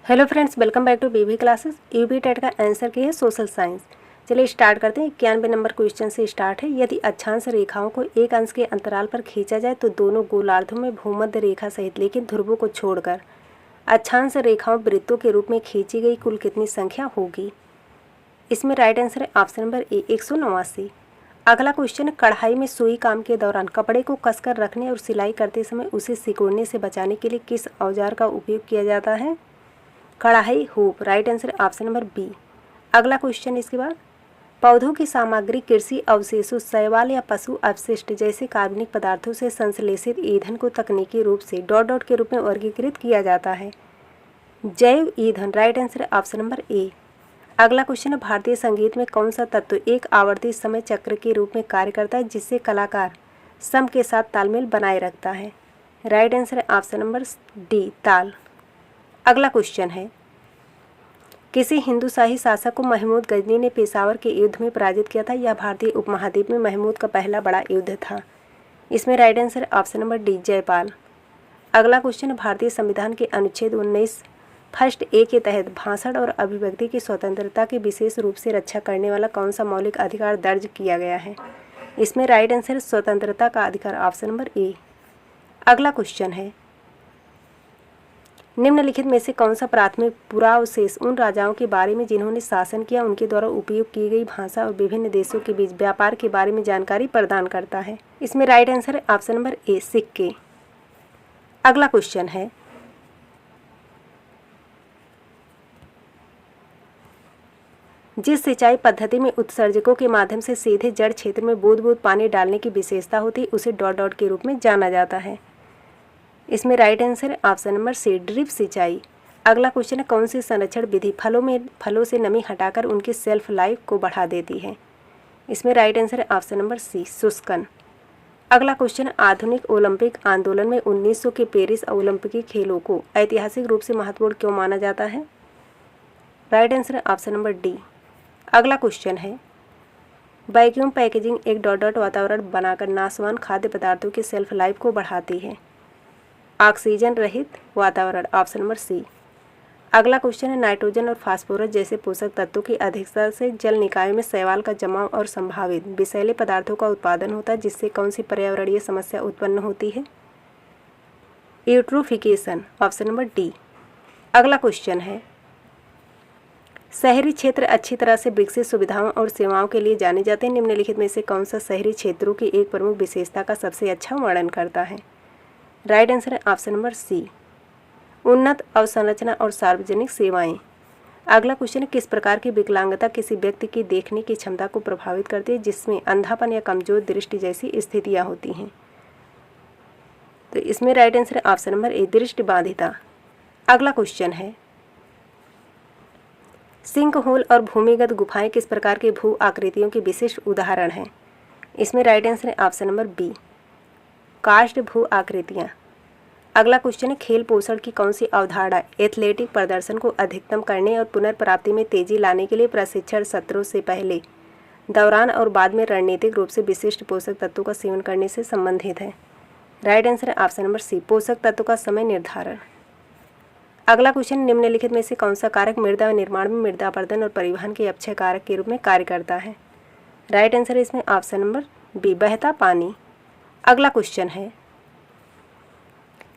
Hello friends, welcome back to BB classes. यूबी TET का answer key है social science. चलिए स्टार्ट करते हैं। 91 नंबर क्वेश्चन से स्टार्ट है। यदि अक्षांश रेखाओं को एक अंश के अंतराल पर खींचा जाए तो दोनों गोलार्धों में भूमध्य रेखा सहित लेकिन ध्रुवों को छोड़कर अक्षांश रेखाओं वृत्तों के रूप में खींची गई कुल कितनी संख्या होगी? इसमें राइट आंसर है ऑप्शन नंबर ए 189। अगला क्वेश्चन, कढ़ाई में सुई काम के दौरान कपड़े को कसकर रखने और सिलाई करते समय उसे सिकुड़ने से बचाने के लिए किस औजार का उपयोग किया जाता है? कढ़ाई hook. Right answer option number B. अगला क्वेश्चन इसके बाद, पौधों की सामग्री कृषि अवशेषों, शैवाल या पशु अपशिष्ट जैसे कार्बनिक पदार्थों से संश्लेषित ईंधन को तकनीकी रूप से डॉट डॉट के रूप में वर्गीकृत किया जाता है। जैव ईंधन। Right answer option number A. अगला क्वेश्चन है, भारतीय संगीत में कौन सा तत्व एक आवर्ती समय चक्र के रूप में कार्य करता है जिससे कलाकार सम के साथ तालमेल बनाए रखता है? Right answer option number D, ताल। अगला क्वेश्चन है, किसी हिंदू शाही शासक को महमूद गजनी ने पेशावर के युद्ध में पराजित किया था? यह भारतीय उपमहाद्वीप में महमूद का पहला बड़ा युद्ध था। इसमें right answer option number D, Jaipal. अगला क्वेश्चन, भारतीय संविधान के अनुच्छेद 19 फर्स्ट ए के तहत भाषण और अभिव्यक्ति की स्वतंत्रता की विशेष रूप से रक्षा करने वाला कौन सा मौलिक अधिकार दर्ज किया गया है? इसमें राइट आंसर स्वतंत्रता का अधिकार, ऑप्शन नंबर ए। अगला क्वेश्चन है, निम्नलिखित में से कौन सा प्राथमिक पुरावशेष उन राजाओं के बारे में जिन्होंने शासन किया उनके द्वारा उपयोग की गई भाषा और विभिन्न देशों के बीच व्यापार के बारे में जानकारी प्रदान करता है? इसमें राइट आंसर है ऑप्शन नंबर ए, सिक्के। अगला क्वेश्चन है, जिस सिंचाई पद्धति में उत्सर्जकों के माध्यम से सीधे जड़ क्षेत्र में बूंद बूंद पानी डालने की विशेषता होती है उसे डॉट डॉट के रूप में जाना जाता है? इसमें राइट आंसर है ऑप्शन नंबर सी, ड्रिप सिंचाई। अगला क्वेश्चन है, कौन सी संरक्षण विधि फलों से नमी हटाकर उनकी सेल्फ लाइफ को बढ़ा देती है? इसमें राइट आंसर है ऑप्शन नंबर सी, शुष्कन। अगला क्वेश्चन, आधुनिक ओलंपिक आंदोलन में 1900 के पेरिस ओलंपिक खेलों को ऐतिहासिक रूप से महत्वपूर्ण क्यों माना जाता है? राइट आंसर है ऑप्शन नंबर डी। अगला क्वेश्चन है, वैक्यूम पैकेजिंग एक डॉट डॉट वातावरण बनाकर नाशवान खाद्य पदार्थों की सेल्फ लाइफ को बढ़ाती है? ऑक्सीजन रहित वातावरण, ऑप्शन नंबर सी। अगला क्वेश्चन है, नाइट्रोजन और फास्फोरस जैसे पोषक तत्वों की अधिकता से जल निकायों में शैवाल का जमाव और संभावित विषैले पदार्थों का उत्पादन होता है जिससे कौन सी पर्यावरणीय समस्या उत्पन्न होती है? Eutrophication, option number D. अगला क्वेश्चन है, शहरी क्षेत्र अच्छी तरह से विकसित सुविधाओं और सेवाओं के लिए जाने जाते हैं। निम्नलिखित में से कौन सा शहरी क्षेत्रों की एक प्रमुख विशेषता का सबसे अच्छा वर्णन करता है? राइट आंसर है ऑप्शन नंबर सी, उन्नत अवसंरचना और सार्वजनिक सेवाएं। अगला क्वेश्चन है, किस प्रकार की विकलांगता किसी व्यक्ति की देखने की क्षमता को प्रभावित करती है जिसमें अंधापन या कमजोर दृष्टि जैसी स्थितियां होती हैं? तो इसमें राइट आंसर है ऑप्शन नंबर ए, दृष्टिबाधिता। अगला क्वेश्चन है, सिंक होल और भूमिगत गुफाएं किस प्रकार के भू आकृतियों के विशिष्ट उदाहरण हैं? इसमें राइट आंसर है ऑप्शन नंबर बी, कार्स्ट भू आकृतियाँ। अगला क्वेश्चन है, खेल पोषण की कौन सी अवधारणा एथलेटिक प्रदर्शन को अधिकतम करने और पुनर्प्राप्ति में तेजी लाने के लिए प्रशिक्षण सत्रों से पहले, दौरान और बाद में रणनीतिक रूप से विशिष्ट पोषक तत्वों का सेवन करने से संबंधित है? राइट आंसर है ऑप्शन नंबर सी, पोषक तत्वों का समय निर्धारण। अगला क्वेश्चन, निम्नलिखित में से कौन सा कारक मृदा निर्माण में मृदा अपरदन और परिवहन के अक्षय कारक के रूप में कार्य करता है? राइट आंसर है इसमें ऑप्शन नंबर बी, बहता पानी। अगला क्वेश्चन है,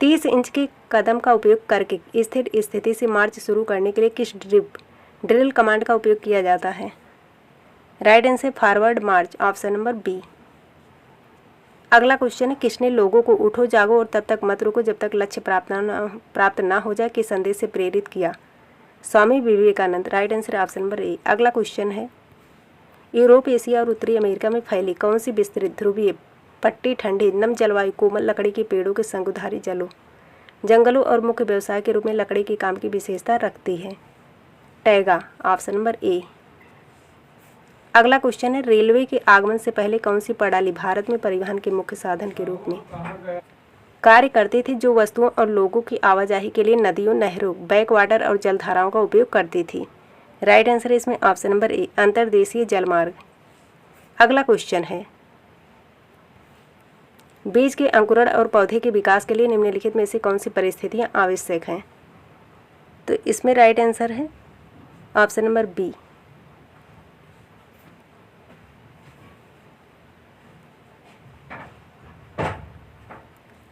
30 इंच के कदम का उपयोग करके स्थिर स्थिति से मार्च शुरू करने के लिए किस ड्रिल कमांड का उपयोग किया जाता है? Right answer forward march, option number B. अगला क्वेश्चन है, किसने लोगों को उठो जागो और तब तक मत रुको जब तक लक्ष्य प्राप्त ना हो जाए के संदेश से प्रेरित किया? Swami Vivekananda. Right answer option number A. अगला क्वेश्चन है, यूरोप, एशिया और उत्तरी अमेरिका में फैली कौन सी विस्तृत ध्रुवीय पट्टी ठंडी नम जलवायु कोमल लकड़ी के पेड़ों के संगुधारी जंगलों और मुख्य व्यवसाय के रूप में लकड़ी के काम की विशेषता रखती है? Taiga, option number A. अगला क्वेश्चन है, रेलवे के आगमन से पहले कौन सी प्रणाली भारत में परिवहन के मुख्य साधन के रूप में कार्य करती थी जो वस्तुओं और लोगों की आवाजाही के लिए नदियों, नहरों, बैकवाटर और जलधाराओं का उपयोग करती थी? राइट आंसर है इसमें ऑप्शन नंबर ए, अंतर्देशीय जलमार्ग। अगला क्वेश्चन है, बीज के अंकुरण और पौधे के विकास के लिए निम्नलिखित में से कौन सी परिस्थितियां आवश्यक हैं? तो इसमें राइट आंसर है ऑप्शन नंबर बी।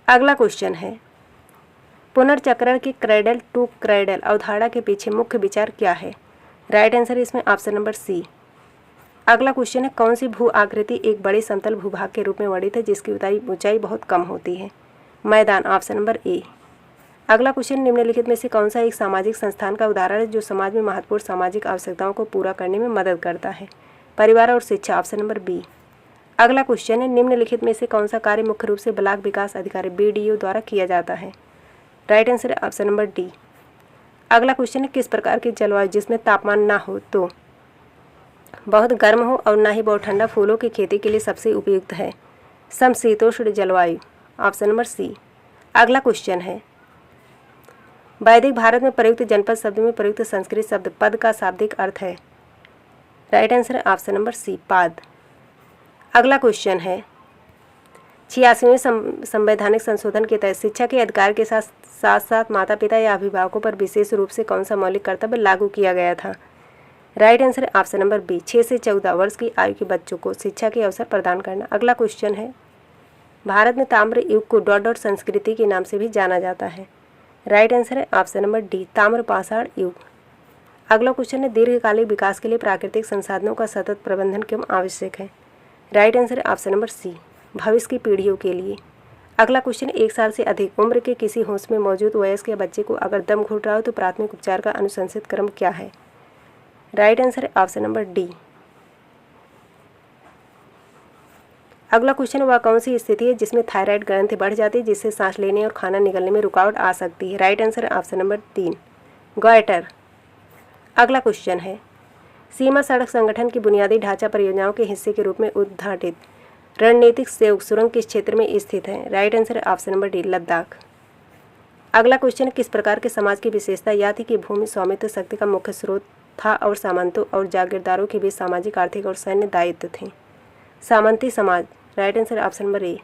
अगला क्वेश्चन है, पुनर्चक्रण की क्रेडल टू क्रेडल अवधारणा के पीछे मुख्य विचार क्या है? राइट आंसर इसमें ऑप्शन नंबर सी। अगला क्वेश्चन है, कौन सी भू आकृति एक बड़े समतल भूभाग के रूप में वर्णित है जिसकी ऊंचाई बहुत कम होती है? मैदान, ऑप्शन नंबर ए। अगला क्वेश्चन, निम्नलिखित में से कौन सा एक सामाजिक संस्थान का उदाहरण है जो समाज में महत्वपूर्ण सामाजिक आवश्यकताओं को पूरा करने में मदद करता है? परिवार और शिक्षा, ऑप्शन नंबर बी। अगला क्वेश्चन है, निम्नलिखित में से कौन सा कार्य मुख्य रूप से ब्लॉक विकास अधिकारी BDO द्वारा किया जाता है? राइट आंसर है ऑप्शन नंबर डी। अगला क्वेश्चन है, किस प्रकार की जलवायु जिसमें तापमान ना हो तो बहुत गर्म हो और ना ही बहुत ठंडा फूलों की खेती के लिए सबसे उपयुक्त है? समशीतोष्ण जलवायु, ऑप्शन नंबर सी। अगला क्वेश्चन है, वैदिक भारत में प्रयुक्त जनपद शब्द में प्रयुक्त संस्कृत शब्द पद का शाब्दिक अर्थ है? राइट आंसर है ऑप्शन नंबर सी, पाद। अगला क्वेश्चन है, 86वें संवैधानिक संशोधन के तहत शिक्षा के अधिकार के साथ साथ माता पिता या अभिभावकों पर विशेष रूप से कौन सा मौलिक कर्तव्य लागू किया गया था? राइट आंसर है ऑप्शन नंबर बी, 6 से 14 वर्ष की आयु के बच्चों को शिक्षा के अवसर प्रदान करना। अगला क्वेश्चन है, भारत में ताम्र युग को डॉट डॉट संस्कृति के नाम से भी जाना जाता है? राइट आंसर है ऑप्शन नंबर डी, ताम्र पाषाण युग। अगला क्वेश्चन है, दीर्घकालिक विकास के लिए प्राकृतिक संसाधनों का सतत प्रबंधन क्यों आवश्यक है? राइट आंसर है ऑप्शन नंबर सी, भविष्य की पीढ़ियों के लिए। अगला क्वेश्चन, 1 साल से अधिक उम्र के किसी होश में मौजूद वयस्क या बच्चे को अगर दम घुट रहा हो तो प्राथमिक उपचार का अनुशंसित क्रम क्या है? राइट आंसर है ऑप्शन नंबर डी। अगला क्वेश्चन, वह कौन सी स्थिति है जिसमें थायराइड ग्रंथि बढ़ जाती है जिससे सांस लेने और खाना निगलने में रुकावट आ सकती है? राइट आंसर है ऑप्शन नंबर 3, गॉइटर। अगला क्वेश्चन है, सीमा सड़क संगठन की बुनियादी ढांचा परियोजनाओं के हिस्से के रूप में उद्घाटित रणनीतिक सहयोग सुरंग किस क्षेत्र में स्थित है? राइट आंसर है ऑप्शन नंबर डी, लद्दाख। अगला क्वेश्चन, किस प्रकार के समाज की विशेषता यह थी कि भूमि स्वामित्व शक्ति का मुख्य स्रोत था और सामंतों और जागीरदारों के बीच सामाजिक, आर्थिक और सैन्य दायित्व थे? सामंती समाज। Right answer option number A.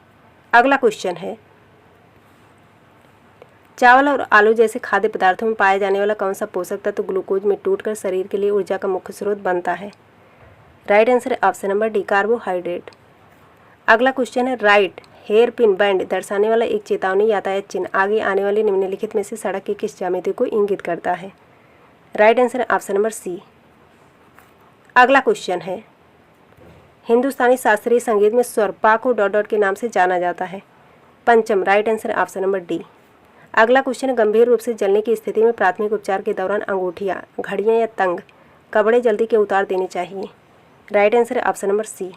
अगला क्वेश्चन है, चावल और आलू जैसे खाद्य पदार्थों में पाया जाने वाला कौन सा पोषक तत्व ग्लूकोज में टूटकर शरीर के लिए ऊर्जा का मुख्य स्रोत बनता है? राइट आंसर है ऑप्शन नंबर डी, कार्बोहाइड्रेट। अगला क्वेश्चन है, राइट हेयर पिन बैंड दर्शाने वाला एक चेतावनी यातायात चिन्ह आगे आने वाली निम्नलिखित में से सड़क की किस ज्यामिति को इंगित करता है? राइट आंसर है ऑप्शन नंबर सी। अगला क्वेश्चन है, हिंदुस्तानी शास्त्रीय संगीत में स्वर पा को डॉट डॉट के नाम से जाना जाता है? पंचम। राइट आंसर है ऑप्शन नंबर डी। अगला क्वेश्चन, गंभीर रूप से जलने की स्थिति में प्राथमिक उपचार के दौरान अंगूठियां, घड़ियां या तंग कपड़े जल्दी के उतार देने चाहिए? राइट आंसर है ऑप्शन नंबर सी,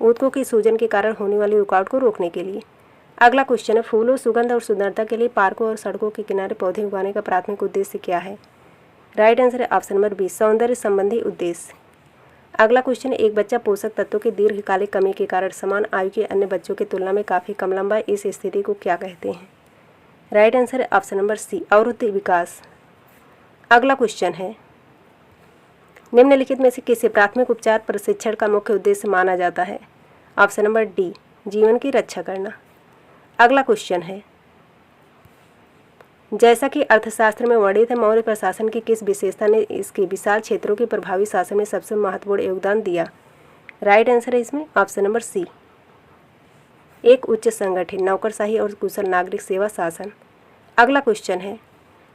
ऊतकों की सूजन के कारण होने वाली रुकावट को रोकने के लिए। अगला क्वेश्चन है, फूलों, सुगंध और सुंदरता के लिए पार्कों और सड़कों के किनारे पौधे उगाने का प्राथमिक उद्देश्य क्या है? राइट आंसर है ऑप्शन नंबर बी, सौंदर्य संबंधी उद्देश्य। अगला क्वेश्चन है, एक बच्चा पोषक तत्वों की दीर्घकालिक कमी के कारण समान आयु के अन्य बच्चों की तुलना में काफ़ी कम लंबा है, इस स्थिति को क्या कहते हैं? राइट आंसर है ऑप्शन नंबर सी, अवरुद्ध विकास। अगला क्वेश्चन है, निम्नलिखित में से किसे प्राथमिक उपचार प्रशिक्षण का मुख्य उद्देश्य माना जाता है? ऑप्शन नंबर डी, जीवन की रक्षा करना। अगला क्वेश्चन है, जैसा कि अर्थशास्त्र में वर्णित है, मौर्य प्रशासन की किस विशेषता ने इसके विशाल क्षेत्रों के प्रभावी शासन में सबसे महत्वपूर्ण योगदान दिया? राइट आंसर है इसमें ऑप्शन नंबर सी, एक उच्च संगठित नौकरशाही और कुशल नागरिक सेवा शासन। अगला क्वेश्चन है,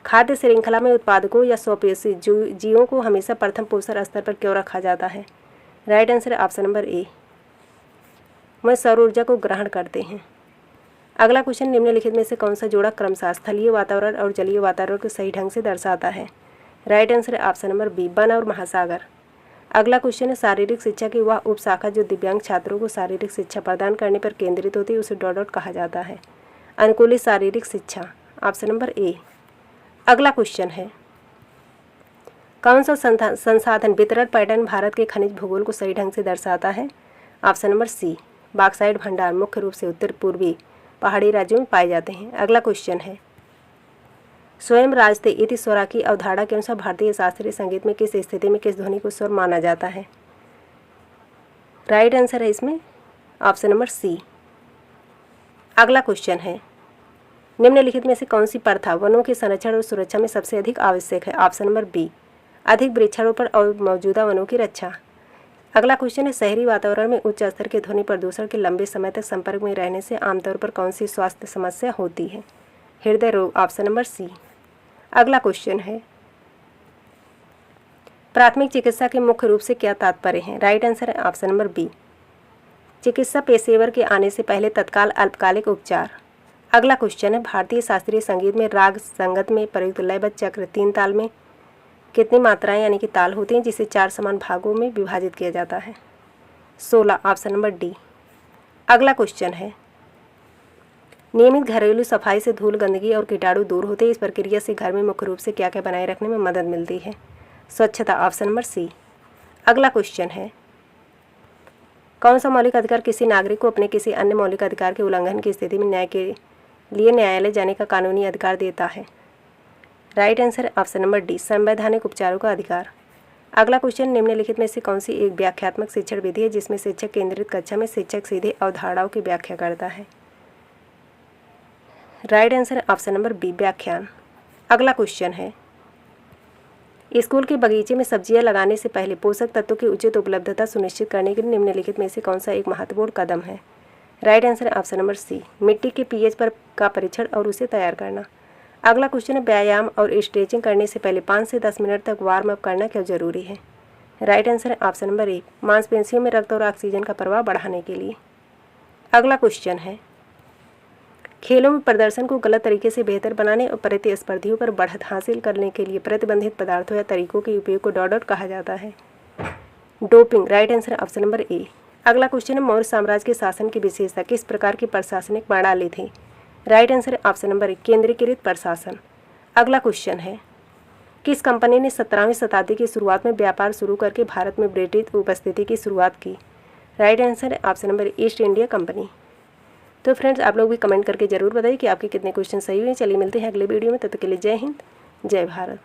खाद्य श्रृंखला में उत्पादकों या स्वपेशी जीवों को हमेशा प्रथम पोषण स्तर पर क्यों रखा जाता है? राइट आंसर है ऑप्शन नंबर ए, वह सौर ऊर्जा को ग्रहण करते हैं। अगला क्वेश्चन, निम्नलिखित में से कौन सा जोड़ा क्रमशः स्थलीय वातावरण और जलीय वातावरण को सही ढंग से दर्शाता है? राइट आंसर है ऑप्शन नंबर बी, वन और महासागर। अगला क्वेश्चन है, शारीरिक शिक्षा की वह उपशाखा जो दिव्यांग छात्रों को शारीरिक शिक्षा प्रदान करने पर केंद्रित होती है उसे डॉट डॉट कहा जाता है? अनुकूलित शारीरिक शिक्षा। Option number A. अगला क्वेश्चन है, कौन सा संसाधन वितरण पैटर्न भारत के खनिज भूगोल को सही ढंग से दर्शाता है? ऑप्शन नंबर सी, बॉक्साइट भंडार मुख्य रूप से उत्तर पूर्वी पहाड़ी राज्यों में पाए जाते हैं। अगला क्वेश्चन है, स्वयं राजते इति स्वरा की अवधारणा के अनुसार भारतीय शास्त्रीय संगीत में किस स्थिति में किस ध्वनि को स्वर माना जाता है? राइट आंसर है इसमें ऑप्शन नंबर सी। अगला क्वेश्चन है, निम्नलिखित में से कौन सी प्रथा वनों के संरक्षण और सुरक्षा में सबसे अधिक आवश्यक है? ऑप्शन नंबर बी, अधिक वृक्षारोपण और मौजूदा वनों की रक्षा। अगला क्वेश्चन है, शहरी वातावरण में उच्च स्तर के ध्वनि प्रदूषण के लंबे समय तक संपर्क में रहने से आमतौर पर कौन सी स्वास्थ्य समस्या होती है? हृदय रोग। Option number C. अगला क्वेश्चन है, प्राथमिक चिकित्सा के मुख्य रूप से क्या तात्पर्य है? राइट आंसर है ऑप्शन नंबर बी, चिकित्सा पेशेवर के आने से पहले तत्काल अल्पकालिक उपचार। अगला क्वेश्चन है, भारतीय शास्त्रीय संगीत में राग संगत में प्रयुक्त लयबद्ध चक्र 3 ताल में कितनी मात्राएं यानी कि ताल होते हैं जिसे 4 समान भागों में विभाजित किया जाता है? 16। Option number D. अगला क्वेश्चन है, नियमित घरेलू सफाई से धूल, गंदगी और कीटाणु दूर होते हैं। इस प्रक्रिया से घर में मुख्य रूप से क्या क्या बनाए रखने में मदद मिलती है? स्वच्छता। Option number C. अगला क्वेश्चन है, कौन सा मौलिक अधिकार किसी नागरिक को अपने किसी अन्य मौलिक अधिकार के उल्लंघन की स्थिति में न्याय के लिए न्यायालय जाने का कानूनी अधिकार देता है? राइट आंसर है ऑप्शन नंबर डी, संवैधानिक उपचारों का अधिकार। अगला क्वेश्चन, निम्नलिखित में से कौन सी एक व्याख्यात्मक शिक्षण विधि है जिसमें शिक्षक केंद्रित कक्षा में शिक्षक सीधे अवधारणाओं की व्याख्या करता है? राइट आंसर है ऑप्शन नंबर बी, व्याख्यान। अगला क्वेश्चन है, स्कूल के बगीचे में सब्जियां लगाने से पहले पोषक तत्वों की उचित उपलब्धता सुनिश्चित करने के लिए निम्नलिखित में से कौन सा एक महत्वपूर्ण कदम है? राइट आंसर है ऑप्शन नंबर सी, मिट्टी के पीएच पर का परीक्षण और उसे तैयार करना। अगला क्वेश्चन है, व्यायाम और स्ट्रेचिंग करने से पहले 5 से 10 मिनट तक वार्म अप करना क्यों जरूरी है? राइट आंसर है ऑप्शन नंबर ए, मांसपेशियों में रक्त और ऑक्सीजन का प्रवाह बढ़ाने के लिए। अगला क्वेश्चन है, खेलों में प्रदर्शन को गलत तरीके से बेहतर बनाने और प्रतिस्पर्धियों पर बढ़त हासिल करने के लिए प्रतिबंधित पदार्थों या तरीकों के उपयोग को डॉट कहा जाता है? Doping. Right answer option number A. अगला क्वेश्चन है, मौर्य साम्राज्य के शासन की विशेषता किस प्रकार की प्रशासनिक प्रणाली थी? राइट आंसर ऑप्शन नंबर ए, केंद्रीकृत प्रशासन। अगला क्वेश्चन है, किस कंपनी ने 17वीं शताब्दी की शुरुआत में व्यापार शुरू करके भारत में ब्रिटिश उपस्थिति की शुरुआत की? राइट आंसर है option number east India company. तो फ्रेंड्स, आप लोग भी कमेंट करके जरूर बताइए कि आपके कितने क्वेश्चन सही हुए। चलिए मिलते हैं अगले वीडियो में, तब तक के लिए जय हिंद, जय भारत।